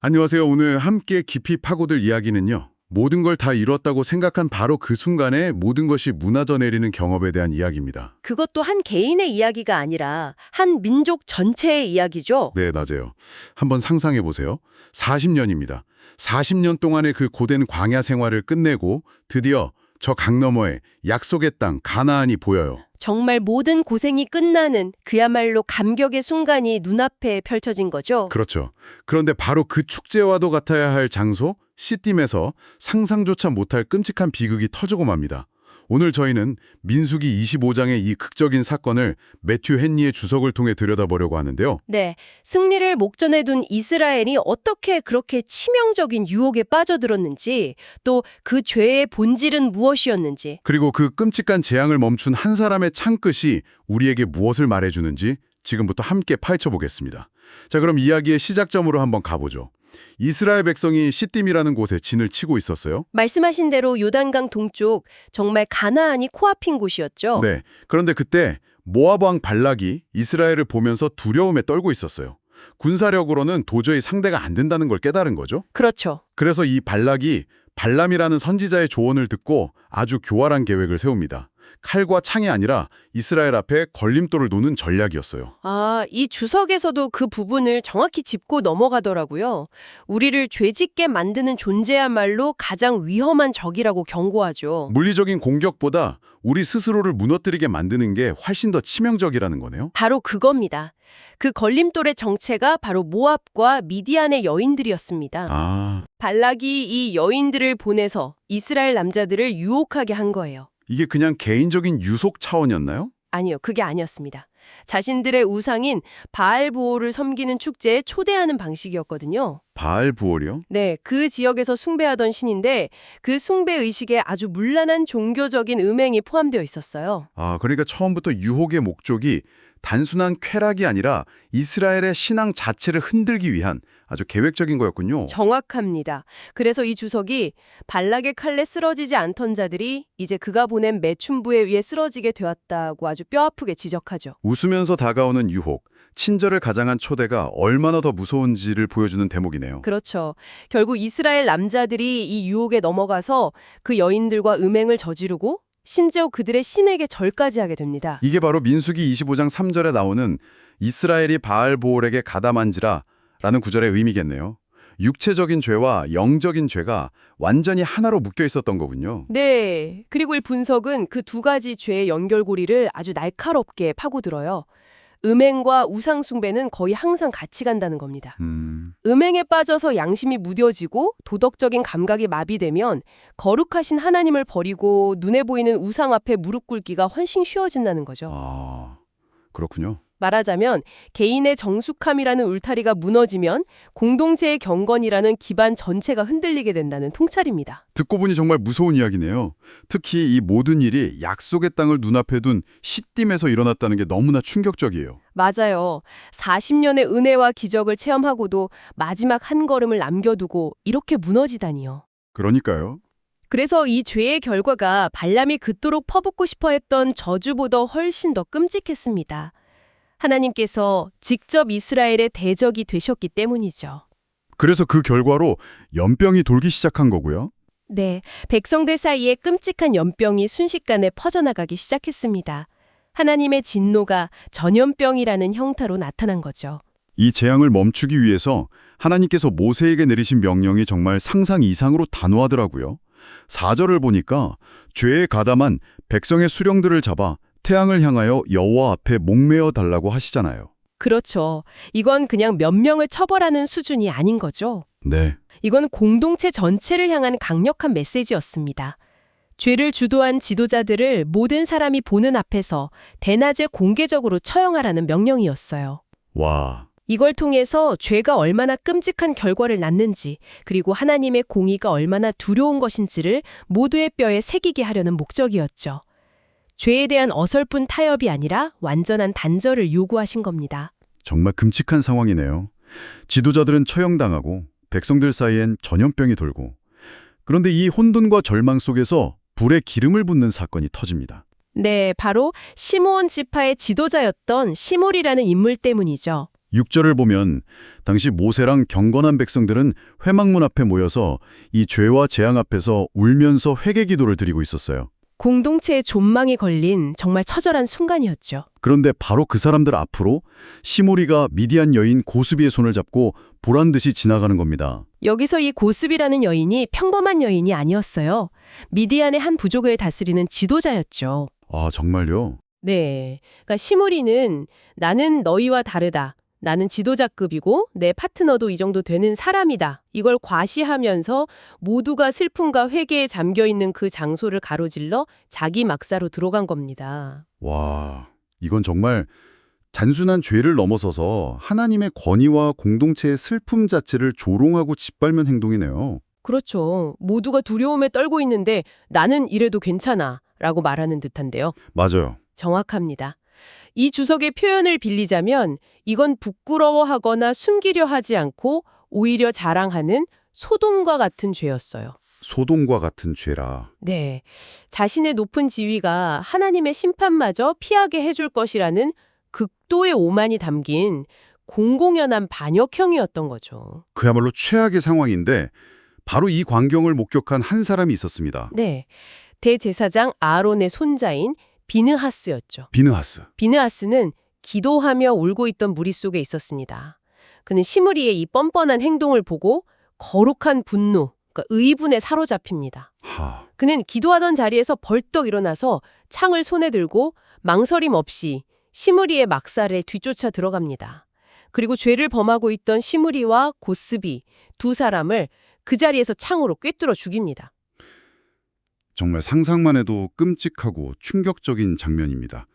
안녕하세요. 오늘 함께 깊이 파고들 이야기는요. 모든 걸 다 이뤘다고 생각한 바로 그 순간에 모든 것이 무너져 내리는 경험에 대한 이야기입니다. 그것도 한 개인의 이야기가 아니라 한 민족 전체의 이야기죠. 네, 맞아요. 한번 상상해 보세요. 40년입니다. 40년 동안의 그 고된 광야 생활을 끝내고 드디어 저 강 너머에 약속의 땅 가나안이 보여요. 정말 모든 고생이 끝나는 그야말로 감격의 순간이 눈앞에 펼쳐진 거죠. 그렇죠. 그런데 바로 그 축제와도 같아야 할 장소 시딤에서 상상조차 못할 끔찍한 비극이 터지고 맙니다. 오늘 저희는 민수기 25장의 이 극적인 사건을 매튜 헨리의 주석을 통해 들여다보려고 하는데요. 네, 승리를 목전에 둔 이스라엘이 어떻게 그렇게 치명적인 유혹에 빠져들었는지, 또 그 죄의 본질은 무엇이었는지, 그리고 그 끔찍한 재앙을 멈춘 한 사람의 창끝이 우리에게 무엇을 말해주는지 지금부터 함께 파헤쳐보겠습니다. 자, 그럼 이야기의 시작점으로 한번 가보죠. 이스라엘 백성이 시딤이라는 곳에 진을 치고 있었어요. 말씀하신 대로 요단강 동쪽 정말 가나안이 코앞인 곳이었죠. 네. 그런데 그때 모압 왕 발락이 이스라엘을 보면서 두려움에 떨고 있었어요. 군사력으로는 도저히 상대가 안 된다는 걸 깨달은 거죠. 그렇죠. 그래서 이 발락이 발람이라는 선지자의 조언을 듣고 아주 교활한 계획을 세웁니다. 칼과 창이 아니라 이스라엘 앞에 걸림돌을 놓는 전략이었어요. 이 주석에서도 그 부분을 정확히 짚고 넘어가더라고요. 우리를 죄짓게 만드는 존재야말로 가장 위험한 적이라고 경고하죠. 물리적인 공격보다 우리 스스로를 무너뜨리게 만드는 게 훨씬 더 치명적이라는 거네요. 바로 그겁니다. 그 걸림돌의 정체가 바로 모압과 미디안의 여인들이었습니다. 아, 발락이 이 여인들을 보내서 이스라엘 남자들을 유혹하게 한 거예요. 이게 그냥 개인적인 유속 차원이었나요? 아니요, 그게 아니었습니다. 자신들의 우상인 바알보오를 섬기는 축제에 초대하는 방식이었거든요. 바알 부월이요? 네, 그 지역에서 숭배하던 신인데 그 숭배 의식에 아주 문란한 종교적인 음행이 포함되어 있었어요. 아, 그러니까 처음부터 유혹의 목적이 단순한 쾌락이 아니라 이스라엘의 신앙 자체를 흔들기 위한 아주 계획적인 거였군요. 정확합니다. 그래서 이 주석이 발락의 칼에 쓰러지지 않던 자들이 이제 그가 보낸 매춘부에 의해 쓰러지게 되었다고 아주 뼈아프게 지적하죠. 웃으면서 다가오는 유혹, 친절을 가장한 초대가 얼마나 더 무서운지를 보여주는 대목이네요. 그렇죠. 결국 이스라엘 남자들이 이 유혹에 넘어가서 그 여인들과 음행을 저지르고 심지어 그들의 신에게 절까지 하게 됩니다. 이게 바로 민수기 25장 3절에 나오는 이스라엘이 바알보올에게 가담한지라 라는 구절의 의미겠네요. 육체적인 죄와 영적인 죄가 완전히 하나로 묶여 있었던 거군요. 네. 그리고 이 분석은 그 두 가지 죄의 연결고리를 아주 날카롭게 파고들어요. 음행과 우상 숭배는 거의 항상 같이 간다는 겁니다. 음행에 빠져서 양심이 무뎌지고 도덕적인 감각이 마비되면 거룩하신 하나님을 버리고 눈에 보이는 우상 앞에 무릎 꿇기가 훨씬 쉬워진다는 거죠. 아, 그렇군요. 말하자면 개인의 정숙함이라는 울타리가 무너지면 공동체의 경건이라는 기반 전체가 흔들리게 된다는 통찰입니다. 듣고 보니 정말 무서운 이야기네요. 특히 이 모든 일이 약속의 땅을 눈앞에 둔 시딤에서 일어났다는 게 너무나 충격적이에요. 맞아요. 40년의 은혜와 기적을 체험하고도 마지막 한 걸음을 남겨두고 이렇게 무너지다니요. 그러니까요. 그래서 이 죄의 결과가 발람이 그토록 퍼붓고 싶어 했던 저주보다 훨씬 더 끔찍했습니다. 하나님께서 직접 이스라엘의 대적이 되셨기 때문이죠. 그래서 그 결과로 연병이 돌기 시작한 거고요. 네, 백성들 사이에 끔찍한 연병이 순식간에 퍼져나가기 시작했습니다. 하나님의 진노가 전염병이라는 형태로 나타난 거죠. 이 재앙을 멈추기 위해서 하나님께서 모세에게 내리신 명령이 정말 상상 이상으로 단호하더라고요. 4절을 보니까 죄에 가담한 백성의 수령들을 잡아 태양을 향하여 여호와 앞에 목매어 달라고 하시잖아요. 그렇죠. 이건 그냥 몇 명을 처벌하는 수준이 아닌 거죠. 네. 이건 공동체 전체를 향한 강력한 메시지였습니다. 죄를 주도한 지도자들을 모든 사람이 보는 앞에서 대낮에 공개적으로 처형하라는 명령이었어요. 와. 이걸 통해서 죄가 얼마나 끔찍한 결과를 낳는지, 그리고 하나님의 공의가 얼마나 두려운 것인지를 모두의 뼈에 새기게 하려는 목적이었죠. 죄에 대한 어설픈 타협이 아니라 완전한 단절을 요구하신 겁니다. 정말 끔찍한 상황이네요. 지도자들은 처형당하고 백성들 사이엔 전염병이 돌고 그런데 이 혼돈과 절망 속에서 불에 기름을 붓는 사건이 터집니다. 네, 바로 시므온 지파의 지도자였던 시므리라는 인물 때문이죠. 6절을 보면 당시 모세랑 경건한 백성들은 회막문 앞에 모여서 이 죄와 재앙 앞에서 울면서 회개 기도를 드리고 있었어요. 공동체의 존망이 걸린 정말 처절한 순간이었죠. 그런데 바로 그 사람들 앞으로 시므리가 미디안 여인 고스비의 손을 잡고 보란듯이 지나가는 겁니다. 여기서 이 고스비라는 여인이 평범한 여인이 아니었어요. 미디안의 한 부족을 다스리는 지도자였죠. 아, 정말요? 네. 그러니까 시므리는 나는 너희와 다르다. 나는 지도자급이고 내 파트너도 이 정도 되는 사람이다. 이걸 과시하면서 모두가 슬픔과 회개에 잠겨있는 그 장소를 가로질러 자기 막사로 들어간 겁니다. 와, 이건 정말 단순한 죄를 넘어서서 하나님의 권위와 공동체의 슬픔 자체를 조롱하고 짓밟는 행동이네요. 그렇죠. 모두가 두려움에 떨고 있는데 나는 이래도 괜찮아 라고 말하는 듯한데요. 맞아요. 정확합니다. 이 주석의 표현을 빌리자면 이건 부끄러워하거나 숨기려 하지 않고 오히려 자랑하는 소돔과 같은 죄였어요. 소돔과 같은 죄라. 네. 자신의 높은 지위가 하나님의 심판마저 피하게 해줄 것이라는 극도의 오만이 담긴 공공연한 반역형이었던 거죠. 그야말로 최악의 상황인데 바로 이 광경을 목격한 한 사람이 있었습니다. 네. 대제사장 아론의 손자인 비느하스였죠. 비느하스. 비느하스는 기도하며 울고 있던 무리 속에 있었습니다. 그는 시므리의 이 뻔뻔한 행동을 보고 거룩한 분노, 그러니까 의분에 사로잡힙니다. 그는 기도하던 자리에서 벌떡 일어나서 창을 손에 들고 망설임 없이 시므리의 막살에 뒤쫓아 들어갑니다. 그리고 죄를 범하고 있던 시므리와 고스비 두 사람을 그 자리에서 창으로 꿰뚫어 죽입니다. 정말 상상만 해도 끔찍하고 충격적인 장면입니다.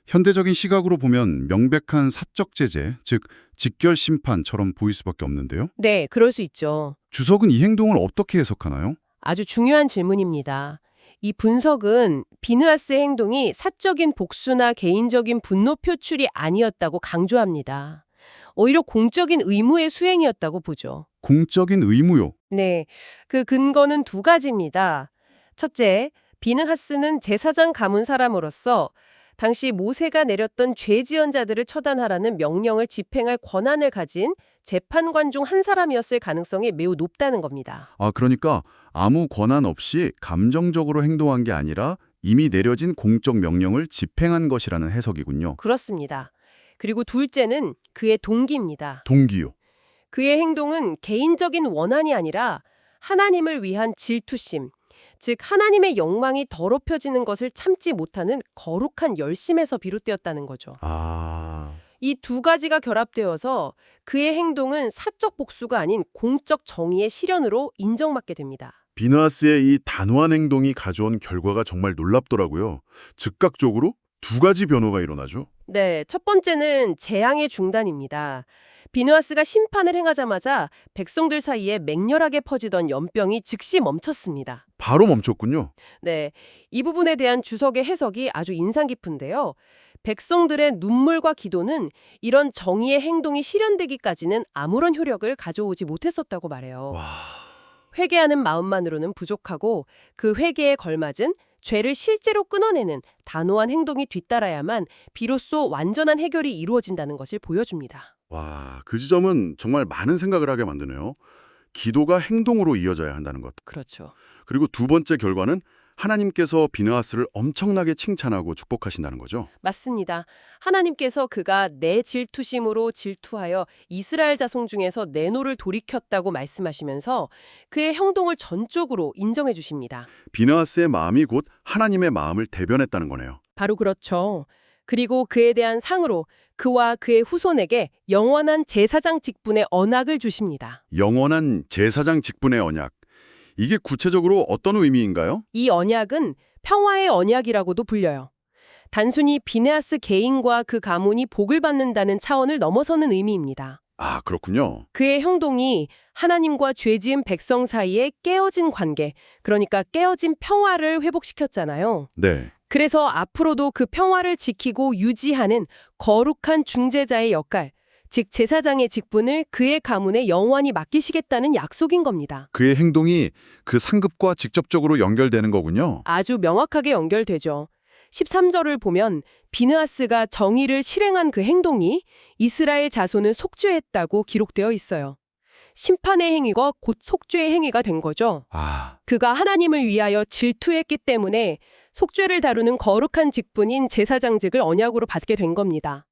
현대적인 시각으로 보면 명백한 사적 제재, 즉 직결 심판처럼 보일 수밖에 없는데요. 네, 그럴 수 있죠. 주석은 이 행동을 어떻게 해석하나요? 아주 중요한 질문입니다. 이 분석은 비느하스의 행동이 사적인 복수나 개인적인 분노 표출이 아니었다고 강조합니다. 오히려 공적인 의무의 수행이었다고 보죠. 공적인 의무요. 네, 그 근거는 두 가지입니다. 첫째, 비느하스는 제사장 가문 사람으로서 당시 모세가 내렸던 죄 지은 자들을 처단하라는 명령을 집행할 권한을 가진 재판관 중 한 사람이었을 가능성이 매우 높다는 겁니다. 아, 그러니까 아무 권한 없이 감정적으로 행동한 게 아니라 이미 내려진 공적 명령을 집행한 것이라는 해석이군요. 그렇습니다. 그리고 둘째는 그의 동기입니다. 동기요. 그의 행동은 개인적인 원한이 아니라 하나님을 위한 질투심, 즉 하나님의 영광이 더럽혀지는 것을 참지 못하는 거룩한 열심에서 비롯되었다는 거죠. 이 두 가지가 결합되어서 그의 행동은 사적 복수가 아닌 공적 정의의 실현으로 인정받게 됩니다. 비느하스의 이 단호한 행동이 가져온 결과가 정말 놀랍더라고요. 즉각적으로 두 가지 변화가 일어나죠. 네, 첫 번째는 재앙의 중단입니다. 비느하스가 심판을 행하자마자 백성들 사이에 맹렬하게 퍼지던 연병이 즉시 멈췄습니다. 바로 멈췄군요. 네, 이 부분에 대한 주석의 해석이 아주 인상 깊은데요. 백성들의 눈물과 기도는 이런 정의의 행동이 실현되기까지는 아무런 효력을 가져오지 못했었다고 말해요. 회개하는 마음만으로는 부족하고 그 회개에 걸맞은 죄를 실제로 끊어내는 단호한 행동이 뒤따라야만 비로소 완전한 해결이 이루어진다는 것을 보여줍니다. 와, 그 지점은 정말 많은 생각을 하게 만드네요. 기도가 행동으로 이어져야 한다는 것. 그렇죠. 그리고 두 번째 결과는 하나님께서 비느하스를 엄청나게 칭찬하고 축복하신다는 거죠. 맞습니다. 하나님께서 그가 내 질투심으로 질투하여 이스라엘 자손 중에서 내 노를 돌이켰다고 말씀하시면서 그의 행동을 전적으로 인정해 주십니다. 비느하스의 마음이 곧 하나님의 마음을 대변했다는 거네요. 바로 그렇죠. 그리고 그에 대한 상으로 그와 그의 후손에게 영원한 제사장 직분의 언약을 주십니다. 영원한 제사장 직분의 언약. 이게 구체적으로 어떤 의미인가요? 이 언약은 평화의 언약이라고도 불려요. 단순히 비느하스 개인과 그 가문이 복을 받는다는 차원을 넘어서는 의미입니다. 아, 그렇군요. 그의 행동이 하나님과 죄 지은 백성 사이에 깨어진 관계, 그러니까 깨어진 평화를 회복시켰잖아요. 네. 그래서 앞으로도 그 평화를 지키고 유지하는 거룩한 중재자의 역할, 즉 제사장의 직분을 그의 가문에 영원히 맡기시겠다는 약속인 겁니다. 그의 행동이 그 상급과 직접적으로 연결되는 거군요. 아주 명확하게 연결되죠. 13절을 보면 비느하스가 정의를 실행한 그 행동이 이스라엘 자손을 속죄했다고 기록되어 있어요. 심판의 행위가 곧 속죄의 행위가 된 거죠. 그가 하나님을 위하여 질투했기 때문에 속죄를 다루는 거룩한 직분인 제사장직을 언약으로 받게 된 겁니다.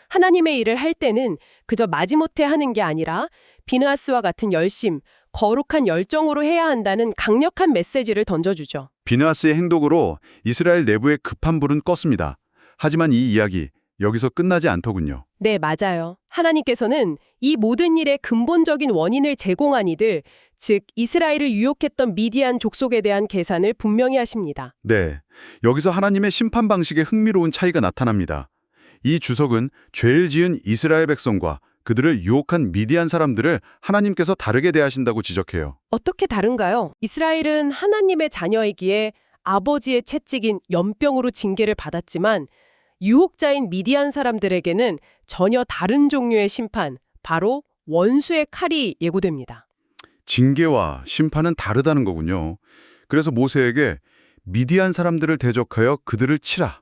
하나님의 일을 할 때는 그저 마지못해 하는 게 아니라 비느하스와 같은 열심, 거룩한 열정으로 해야 한다는 강력한 메시지를 던져주죠. 비느하스의 행동으로 이스라엘 내부의 급한 불은 껐습니다. 하지만 이 이야기 여기서 끝나지 않더군요. 네, 맞아요. 하나님께서는 이 모든 일의 근본적인 원인을 제공한 이들, 즉 이스라엘을 유혹했던 미디안 족속에 대한 계산을 분명히 하십니다. 네, 여기서 하나님의 심판 방식에 흥미로운 차이가 나타납니다. 이 주석은 죄를 지은 이스라엘 백성과 그들을 유혹한 미디안 사람들을 하나님께서 다르게 대하신다고 지적해요. 어떻게 다른가요? 이스라엘은 하나님의 자녀이기에 아버지의 채찍인 연병으로 징계를 받았지만 유혹자인 미디안 사람들에게는 전혀 다른 종류의 심판, 바로 원수의 칼이 예고됩니다. 징계와 심판은 다르다는 거군요. 그래서 모세에게 미디안 사람들을 대적하여 그들을 치라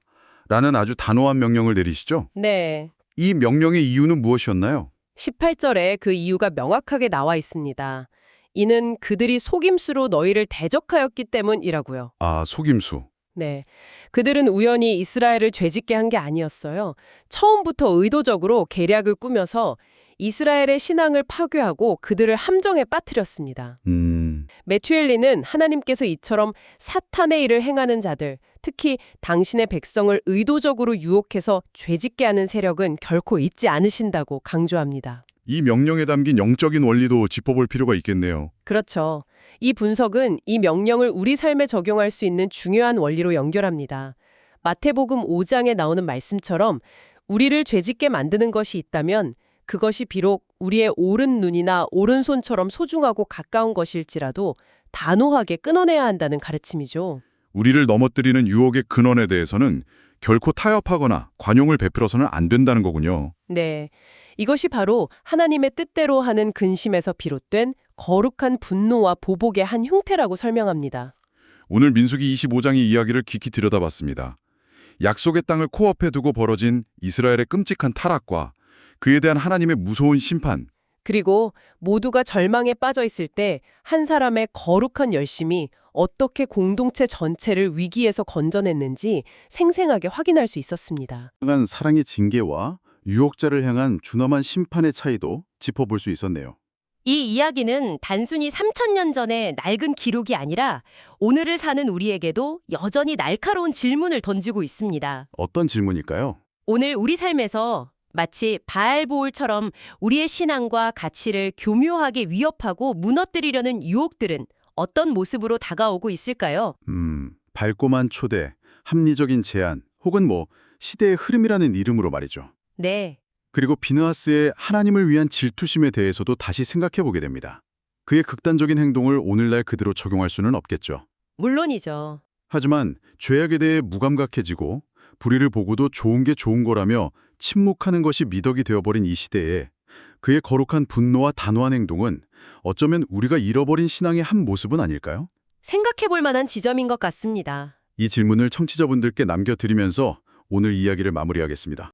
라는 아주 단호한 명령을 내리시죠. 네. 이 명령의 이유는 무엇이었나요? 18절에 그 이유가 명확하게 나와 있습니다. 이는 그들이 속임수로 너희를 대적하였기 때문이라고요. 속임수. 네. 그들은 우연히 이스라엘을 죄짓게 한 게 아니었어요. 처음부터 의도적으로 계략을 꾸며서 이스라엘의 신앙을 파괴하고 그들을 함정에 빠뜨렸습니다. 메투엘리는 하나님께서 이처럼 사탄의 일을 행하는 자들, 특히 당신의 백성을 의도적으로 유혹해서 죄짓게 하는 세력은 결코 잊지 않으신다고 강조합니다. 이 명령에 담긴 영적인 원리도 짚어볼 필요가 있겠네요. 그렇죠. 이 분석은 이 명령을 우리 삶에 적용할 수 있는 중요한 원리로 연결합니다. 마태복음 5장에 나오는 말씀처럼 우리를 죄짓게 만드는 것이 있다면 그것이 비록 우리의 오른 눈이나 오른손처럼 소중하고 가까운 것일지라도 단호하게 끊어내야 한다는 가르침이죠. 우리를 넘어뜨리는 유혹의 근원에 대해서는 결코 타협하거나 관용을 베풀어서는 안 된다는 거군요. 네. 이것이 바로 하나님의 뜻대로 하는 근심에서 비롯된 거룩한 분노와 보복의 한 형태라고 설명합니다. 오늘 민수기 25장의 이야기를 깊이 들여다봤습니다. 약속의 땅을 코앞에 두고 벌어진 이스라엘의 끔찍한 타락과 그에 대한 하나님의 무서운 심판. 그리고 모두가 절망에 빠져 있을 때 한 사람의 거룩한 열심이 어떻게 공동체 전체를 위기에서 건져냈는지 생생하게 확인할 수 있었습니다. 향한 사랑의 징계와 유혹자를 향한 준엄한 심판의 차이도 짚어볼 수 있었네요. 이 이야기는 단순히 3000년 전의 낡은 기록이 아니라 오늘을 사는 우리에게도 여전히 날카로운 질문을 던지고 있습니다. 어떤 질문일까요? 오늘 우리 삶에서 마치 바알보올처럼 우리의 신앙과 가치를 교묘하게 위협하고 무너뜨리려는 유혹들은 어떤 모습으로 다가오고 있을까요? 밝고만 초대, 합리적인 제안, 혹은 시대의 흐름이라는 이름으로 말이죠. 네. 그리고 비느하스의 하나님을 위한 질투심에 대해서도 다시 생각해 보게 됩니다. 그의 극단적인 행동을 오늘날 그대로 적용할 수는 없겠죠. 물론이죠. 하지만 죄악에 대해 무감각해지고 불의를 보고도 좋은 게 좋은 거라며 침묵하는 것이 미덕이 되어버린 이 시대에 그의 거룩한 분노와 단호한 행동은 어쩌면 우리가 잃어버린 신앙의 한 모습은 아닐까요? 생각해볼 만한 지점인 것 같습니다. 이 질문을 청취자분들께 남겨드리면서 오늘 이야기를 마무리하겠습니다.